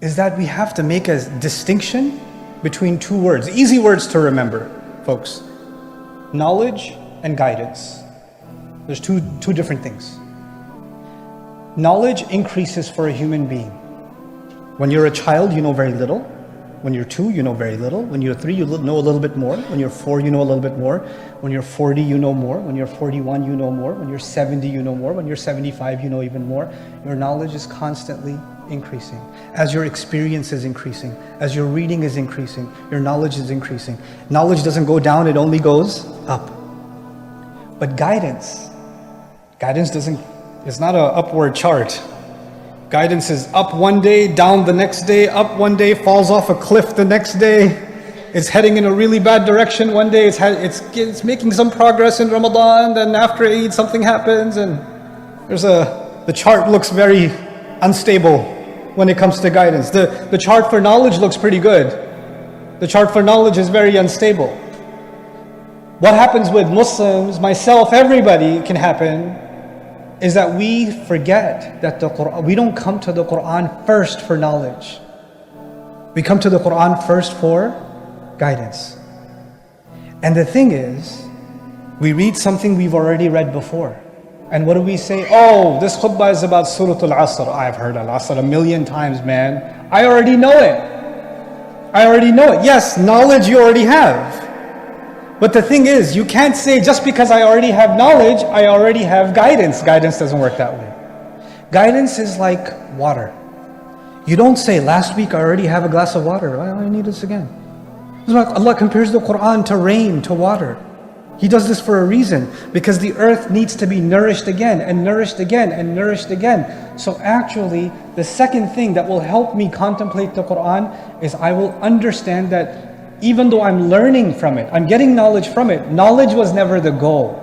is that we have to make a distinction between two words, easy words to remember, folks. Knowledge and guidance. There's two different things. Knowledge increases for a human being. When you're a child, you know very little. When you're 2, you know very little. When you're 3, you know a little bit more. When you're 4, you know a little bit more. When you're 40, you know more. When you're 41, you know more. When you're 70, you know more. When you're 75, you know even more. Your knowledge is constantly increasing. As your experience is increasing, as your reading is increasing, your knowledge is increasing. Knowledge doesn't go down, it only goes up. But guidance doesn't, it's not an upward chart. Guidance is up one day, down the next day, up one day, falls off a cliff the next day. It's heading in a really bad direction one day. It's making some progress in Ramadan, then after Eid something happens, and the chart looks very unstable when it comes to guidance. The chart for knowledge looks pretty good. The chart for knowledge is very unstable. What happens with Muslims, myself, everybody can happen, is that we forget that the Quran, we don't come to the Quran first for knowledge. We come to the Quran first for guidance. And the thing is, we read something we've already read before. And what do we say? Oh, this khutbah is about Surah Al-Asr. I've heard Al-Asr a million times, man. I already know it. I already know it. Yes, knowledge you already have. But the thing is, you can't say just because I already have knowledge, I already have guidance. Guidance doesn't work that way. Guidance is like water. You don't say, last week I already have a glass of water. I need this again. It's like Allah compares the Quran to rain, to water. He does this for a reason, because the earth needs to be nourished again and nourished again and nourished again. So actually, the second thing that will help me contemplate the Quran is I will understand that even though I'm learning from it, I'm getting knowledge from it, knowledge was never the goal.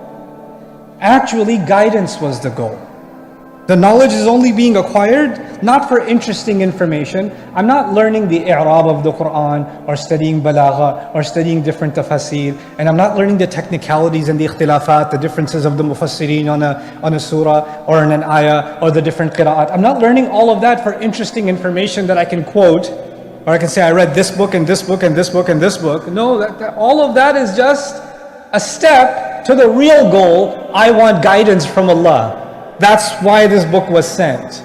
Actually, guidance was the goal. The knowledge is only being acquired not for interesting information. I'm not learning the i'rab of the Quran or studying balagha or studying different tafasir, and I'm not learning the technicalities and the ikhtilafat, the differences of the mufassirin on a surah or in an ayah or the different qira'at. I'm not learning all of that for interesting information that I can quote, or I can say I read this book and this book and this book and this book. No, all of that is just a step to the real goal. I want guidance from Allah. That's why this book was sent.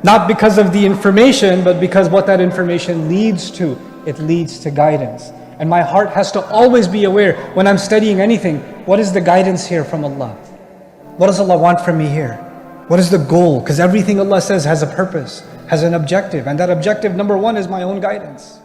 Not because of the information, but because what that information leads to. It leads to guidance. And my heart has to always be aware when I'm studying anything, what is the guidance here from Allah? What does Allah want from me here? What is the goal? Because everything Allah says has a purpose, has an objective. And that objective, number one, is my own guidance.